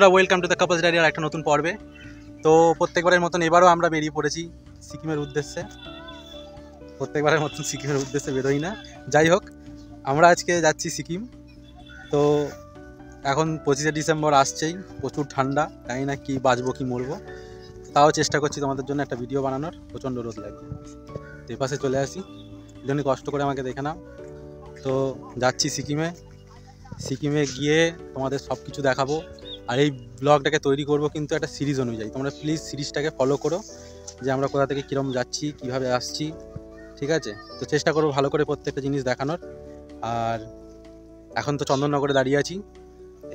বন্ধুরা, welcome to the couples diary আর একটা নতুন পর্বে। তো প্রত্যেকবারের মতন এবারও আমরা বেরিয়ে পড়েছি সিকিমের উদ্দেশ্যে। প্রত্যেকবারের মতন সিকিমের উদ্দেশ্যে বেরোই না, যাই হোক আমরা আজকে যাচ্ছি সিকিম। তো এখন 25শে ডিসেম্বর আসছেই, প্রচুর ঠান্ডা, জানি না কি বাঁচবো কি মরবো, তাও চেষ্টা করছি তোমাদের জন্য একটা ভিডিও বানানোর। প্রচণ্ড রোদ লাগবে, তো এপাশে চলে আসি, জন্য কষ্ট করে আমাকে দেখে নাও। তো যাচ্ছি সিকিমে গিয়ে তোমাদের সব কিছু দেখাবো, আর এই ব্লগটাকে তৈরি করব কিন্তু একটা সিরিজ অনুযায়ী। তোমরা প্লিজ সিরিজটাকে ফলো করো, যে আমরা কোথা থেকে কীরকম যাচ্ছি, কিভাবে আসছি, ঠিক আছে? তো চেষ্টা করবো ভালো করে প্রত্যেকটা জিনিস দেখানোর। আর এখন তো চন্দননগরে দাঁড়িয়ে আছি,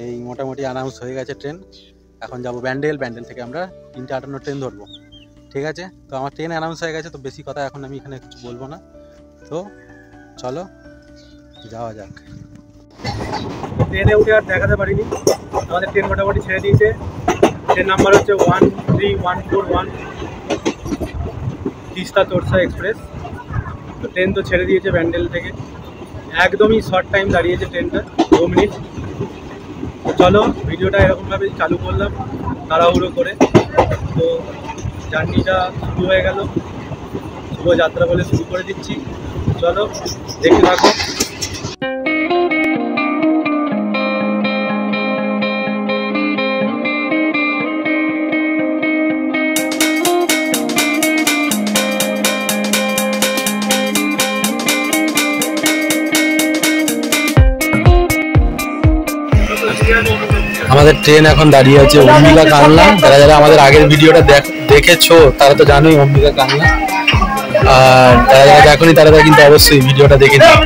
এই মোটামুটি অ্যানাউন্স হয়ে গেছে ট্রেন। এখন যাব ব্যান্ডেল থেকে আমরা 3:58 ট্রেন ধরবো, ঠিক আছে? তো আমার ট্রেন অ্যানাউন্স হয়ে গেছে, তো বেশি কথা এখন আমি এখানে কিছু বলবো না। তো চলো যাওয়া যাক। ট্রেনে উঠে আর দেখাতে পারিনি, আমাদের ট্রেন মোটামুটি ছেড়ে দিয়েছে। ট্রেন নাম্বার হচ্ছে 13141 তিস্তা তোরসা এক্সপ্রেস। তো ট্রেন তো ছেড়ে দিয়েছে ব্যান্ডেল থেকে, একদমই শর্ট টাইম দাঁড়িয়েছে ট্রেনটা, 2 মিনিট। তো চলো ভিডিওটা এরকমভাবে চালু করলাম তাড়াহুড়ো করে। তো জার্নিটা শুরু হয়ে গেল, শুভযাত্রা বলে শুরু করে দিচ্ছি। চলো দেখতে থাকো। আমাদের ট্রেন এখন দাঁড়িয়ে আছে অম্বিকা কানলা। যারা আমাদের আগের ভিডিওটা দেখেছো তারা তো জানোই অম্বিকা কানলা, আর যারা দেখোনি তারা কিন্তু অবশ্যই ভিডিওটা দেখে নিও।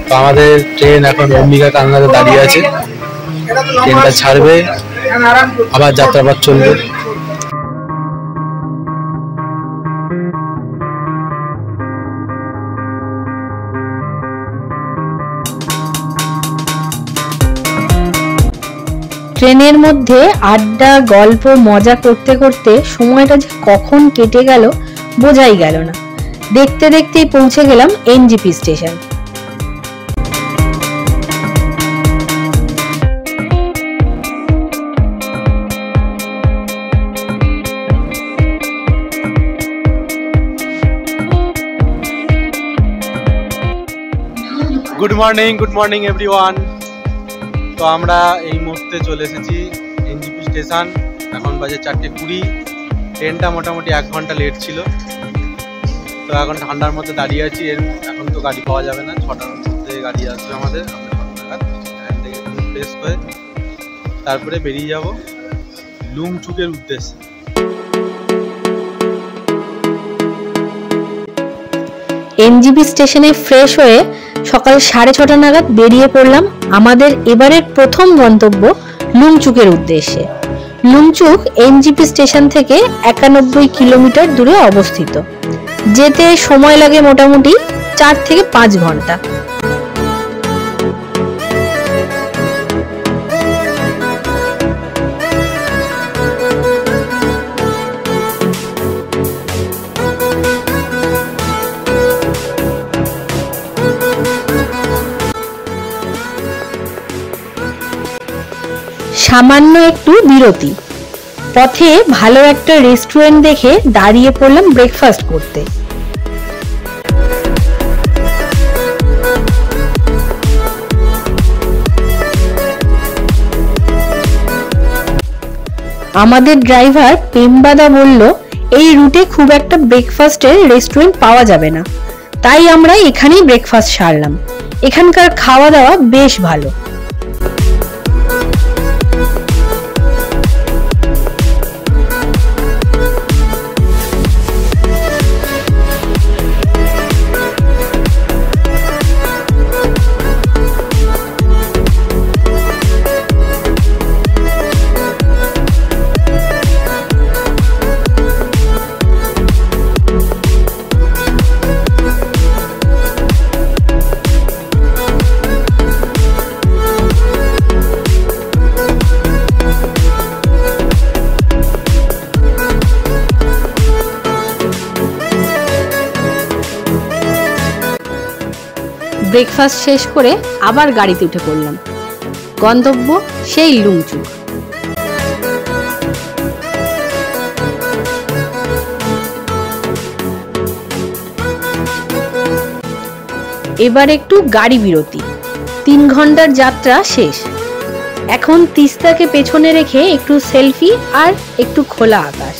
তো আমাদের ট্রেন এখন অম্বিকা কানলাতে দাঁড়িয়ে আছে, ট্রেনটা ছাড়বে, আবার যাত্রাপথ চলবে। ট্রেনের মধ্যে আড্ডা গল্প মজা করতে করতে সময়টা যে কখন কেটে গেল বোঝাই গেল না। দেখতে দেখতেই পৌঁছে গেলাম NJP station. Good morning everyone. তো আমরা এই মুহূর্তে চলে এসেছি এনজিপি স্টেশন। এখন বাজে 4:20। ট্রেনটা মোটামুটি 1 ঘন্টা লেট ছিল। তো এখন ঠান্ডার মধ্যে দাঁড়িয়ে আছি, এখন তো গাড়ি পাওয়া যাবে না, 6টার মধ্যে গাড়ি আসবে আমাদের। আমরা 6 নাগাদ এখান থেকে ফ্রেশ হয়ে তারপরে বেরিয়ে যাব লুংচুকের উদ্দেশ্যে। এনজিপি স্টেশনে ফ্রেশ হয়ে সকাল 6:30 নাগাদ বেরিয়ে পড়লাম আমাদের এবারের প্রথম গন্তব্য লুংচুকের উদ্দেশ্যে। লুংচুক এনজিপি স্টেশন থেকে 91 কিলোমিটার দূরে অবস্থিত। যেতে সময় লাগে মোটামুটি 4 থেকে 5 ঘন্টা। সামান্য একটু বিরতি, পথে ভালো একটা রেস্টুরেন্ট দেখে দাঁড়িয়ে পড়লাম ব্রেকফাস্ট করতে। আমাদের ড্রাইভার পেমবাদা বলল এই রুটে খুব একটা ব্রেকফাস্টের রেস্টুরেন্ট পাওয়া যাবে না, তাই আমরা এখানেই ব্রেকফাস্ট সারলাম। এখানকার খাওয়া দাওয়া বেশ ভালো। ব্রেকফাস্ট শেষ করে আবার গাড়িতে উঠে পড়লাম। গন্তব্য সেই লুংচুক। এবার একটু গাড়ি বিরতি। 3 ঘন্টার যাত্রা শেষ। এখন তিস্তাকে পেছনে রেখে একটু সেলফি আর একটু খোলা আকাশ।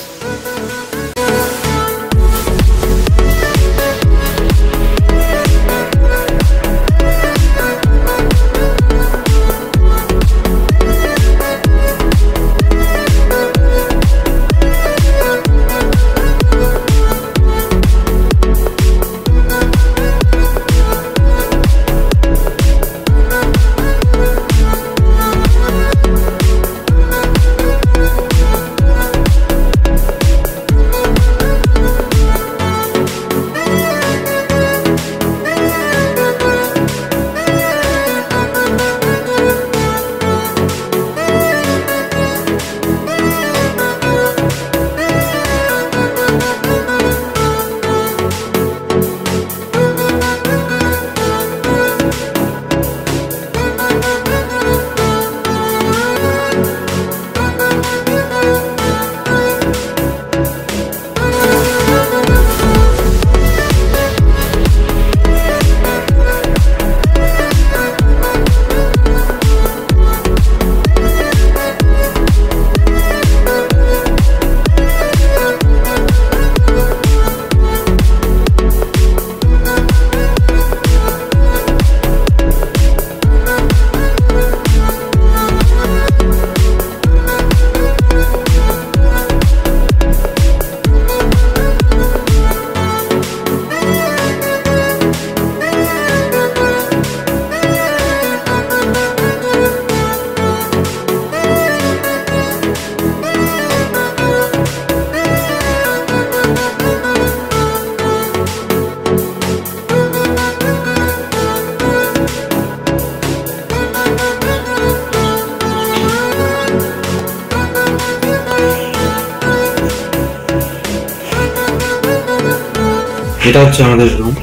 এটা হচ্ছে আমাদের রুম।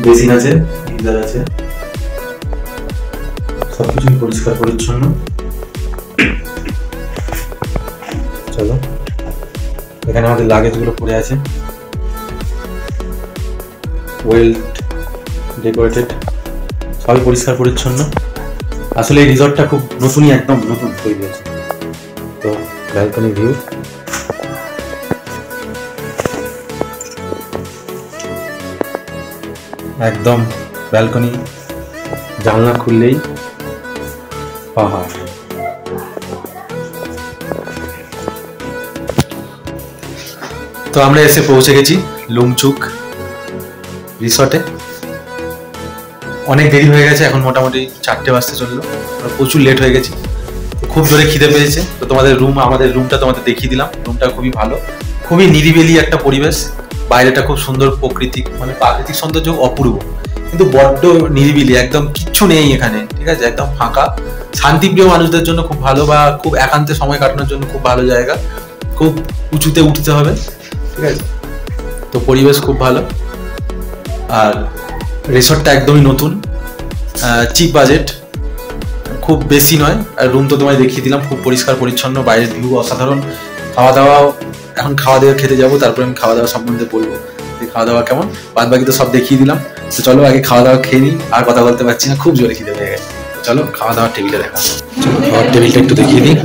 বেসিন আছে, গিজার আছে, সবকিছু পরিষ্কার পরিচ্ছন্ন। চলো, এখানে আমাদের লাগেজগুলো পড়ে আছে, ওয়েল ডেকোরেটেড, সবই পরিষ্কার পরিচ্ছন্ন। আসলে এই রিসর্টটা খুব নতুনই, একদম নতুন তৈরি আছে। তো ব্যালকনি ভিউ, একদম ব্যালকনি, জানলা খুললেই পাহাড়। তো আমরা এসে পৌঁছে গেছি লুমচুক রিসর্টে। অনেক দেরি হয়ে গেছে, এখন মোটামুটি 4টে বাজতে চললো। প্রচুর লেট হয়ে গেছি, খুব জোরে খিদে পেয়েছে। তো তোমাদের আমাদের রুমটা তোমাদের দেখিয়ে দিলাম। রুমটা খুবই ভালো, খুবই নিরিবিলি একটা পরিবেশ। বাইরেটা খুব সুন্দর, প্রাকৃতিক সৌন্দর্য অপূর্ব, কিন্তু বড্ড নিরিবিলি, একদম কিচ্ছু নেই এখানে, ঠিক আছে? একদম ফাঁকা। শান্তিপ্রিয় মানুষদের জন্য খুব ভালো, বা খুব একান্তে সময় কাটানোর জন্য খুব ভালো জায়গা। খুব উঁচুতে উঠতে হবে, ঠিক আছে? তো পরিবেশ খুব ভালো। আর রিসর্টটা একদমই নতুন, চিপ বাজেট, খুব বেশি নয়। আর রুম তো তোমায় দেখিয়ে দিলাম, খুব পরিষ্কার পরিচ্ছন্ন, বাইরের ভিউ অসাধারণ। খাওয়া দাওয়াও, এখন খাওয়া দাওয়া খেতে যাবো, তারপরে আমি খাওয়া দাওয়া সম্বন্ধে বলবো যে খাওয়া দাওয়া কেমন। বাদ বাকি তো সব দেখিয়ে দিলাম। তো চলো আগে খাওয়া দাওয়া খেয়ে নিই, আর কথা বলতে পারছি না, খুব জোরে খিদে পেয়ে গেছে। চলো খাওয়া দাওয়ার টেবিলে দেখা। চলো খাওয়ার টেবিলটা একটু দেখিয়ে দিই।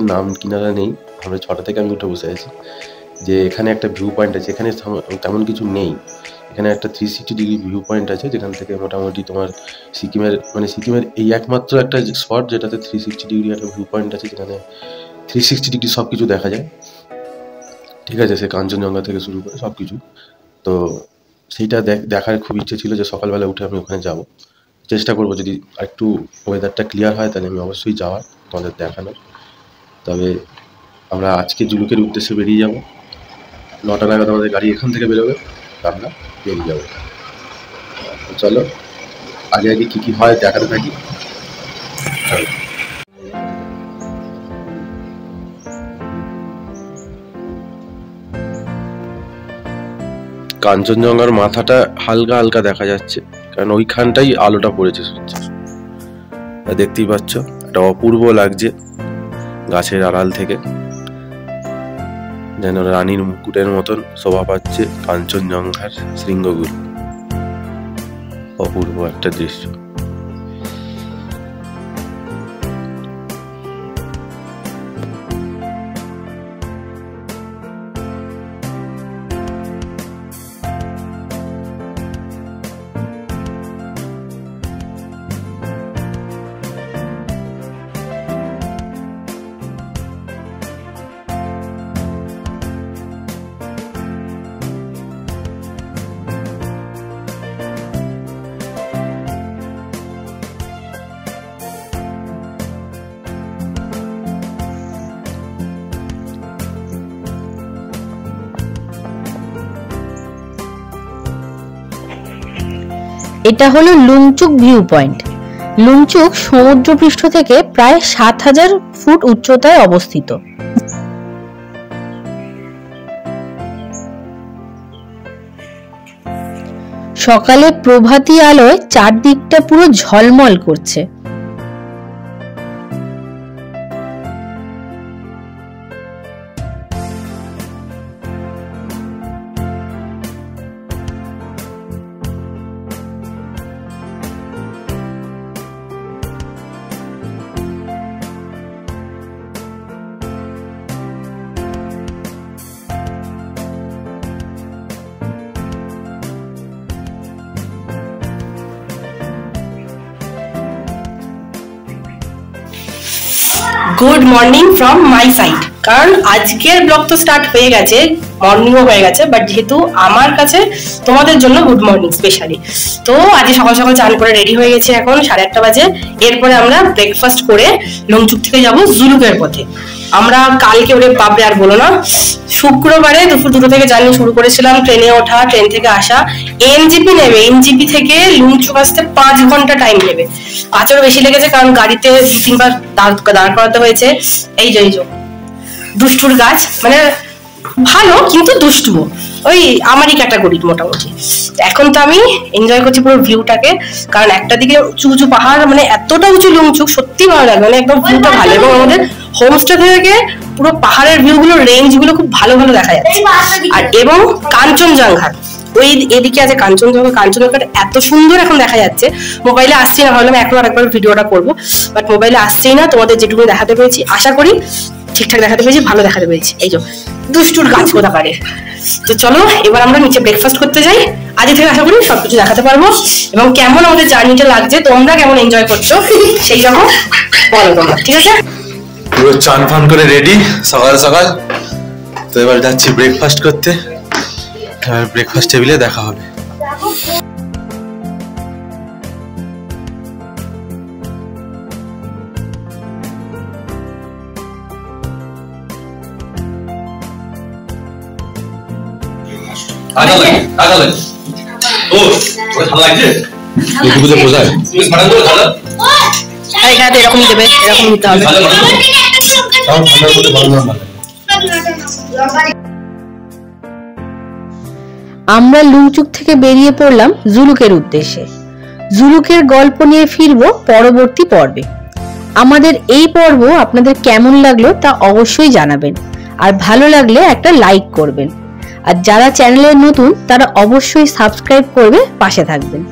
কলেজের নাম কিনারা নেই, আমরা 6টা থেকে আমি উঠে বসে আছি। যে এখানে একটা ভিউ পয়েন্ট আছে, এখানে তেমন কিছু নেই, এখানে একটা 360 ডিগ্রি ভিউ পয়েন্ট আছে যেখান থেকে মোটামুটি তোমার সিকিমের এই একমাত্র একটা স্পট যেটাতে 360 ডিগ্রি একটা ভিউ পয়েন্ট আছে, যেখানে 360 ডিগ্রি সব কিছু দেখা যায়, ঠিক আছে, সে কাঞ্চনজঙ্ঘা থেকে শুরু করে সব কিছু। তো সেইটা দেখার খুব ইচ্ছে ছিল যে সকালবেলা উঠে আমি ওখানে যাব, চেষ্টা করবো যদি একটু ওয়েদারটা ক্লিয়ার হয় তাহলে আমি অবশ্যই যাওয়ার তোমাদের দেখানোর। তবে আমরা আজকে জুলুকের উদ্দেশ্যে বেরিয়ে যাব, 9টা নাগাদ আমাদের গাড়ি এখান থেকে বেরোবে, আমরা বেরিয়ে যাবো। চলো আগে আগে কী কী হয় দেখাতে থাকি। কাঞ্চনজঙ্ঘার মাথাটা হালকা হালকা দেখা যাচ্ছে, কারণ ওইখানটাই আলোটা পড়েছে সূর্যের, দেখতেই পাচ্ছ, একটা অপূর্ব লাগছে গাছের আড়াল থেকে, যেন রানীর মুকুটের মতন শোভা পাচ্ছে কাঞ্চনজঙ্ঘার শৃঙ্গগুলো। অপূর্ব একটা দৃশ্য। এটা হলো লুংচুক ভিউ পয়েন্ট। লুংচুক সমুদ্রপৃষ্ঠ থেকে প্রায় 7000 ফুট উচ্চতায় অবস্থিত। সকালে প্রভাতী আলোয় চারদিকটা পুরো ঝলমল করছে। Good morning from my side. কারণ আজকের ব্লগ তো স্টার্ট হয়ে গেছে, মর্নিংও হয়ে গেছে, বাট যেহেতু আমার কাছে তোমাদের জন্য গুড মর্নিং স্পেশালি। তো আজকে সকাল সকাল চান করে রেডি হয়ে গেছে, এখন 8:30 বাজে। এরপরে আমরা ব্রেকফাস্ট করে লুংচুক থেকে যাব জুলুকের পথে। আমরা কালকে ওরে বাপরে আর বলো না, শুক্রবারে দুপুর 2টা থেকে জার্নি শুরু করেছিলাম, ট্রেনে ওঠা, ট্রেন থেকে আসা। এনজিপি নেবে, এনজিপি থেকে লুংচুক আসতে 5 ঘন্টা টাইম নেবে। 5-এরও বেশি লেগেছে, কারণ গাড়িতে 2-3বার দাঁড় করাতে হয়েছে। এই যে দুষ্টুর গাছ, মানে ভালো কিন্তু দুষ্টু, ওই আমারই ক্যাটাগরির মোটামুটি। এখন তো আমি এনজয় করছি পুরো ভিউটাকে, কারণ একটা দিকে উঁচু উঁচু পাহাড়, মানে এতটা উঁচু লুংচুক, সত্যি ভালো লাগে, মানে একদম ভিউটা ভালো। এবং আমাদের হোমস্টে থেকে পুরো পাহাড়ের ভিউগুলো, রেঞ্জগুলো খুব ভালো ভালো দেখা যাচ্ছে। আর এবং কাঞ্চনজঙ্ঘা ওই এদিকে আছে কাঞ্চনজঙ্ঘা, কাঞ্চনজঙ্ঘাটা এত সুন্দর এখন দেখা যাচ্ছে। মোবাইলে আসছে না, ভাবলাম এখন আরেকবার ভিডিওটা করবো, বাট মোবাইলে আসছেই না। তোমাদের যেটুকু দেখাতে পেরেছি, আশা করি ঠিকঠাক দেখাতে পেরেছি, ভালো দেখাতে পেরেছি। এই যে দুষ্টুর গাছ কোথা পারে। তো চলো এবার আমরা নিচে ব্রেকফাস্ট করতে যাই। আজকে থেকে আশা করি সবকিছু দেখাতে পারবো, এবং কেমন আমাদের জার্নিটা লাগছে, তোমরা কেমন এনজয় করছো সেই রকম বলো তোমরা, ঠিক আছে? পুরো চান ফান করে রেডি সকাল সকাল। তো এবার যাচ্ছি ব্রেকফাস্ট করতে, ব্রেকফাস্ট টেবিলে দেখা হবে। এরকম দেবে, এরকম নিতে হবে। আমরা লুংচুক থেকে বেরিয়ে পড়লাম জুলুকের উদ্দেশ্যে। জুলুকের গল্প নিয়ে ফিরবো পরবর্তী পর্বে। আমাদের এই পর্ব আপনাদের কেমন লাগলো তা অবশ্যই জানাবেন, আর ভালো লাগলে একটা লাইক করবেন। আর যারা চ্যানেলে নতুন তারা অবশ্যই সাবস্ক্রাইব করবে, পাশে থাকবেন।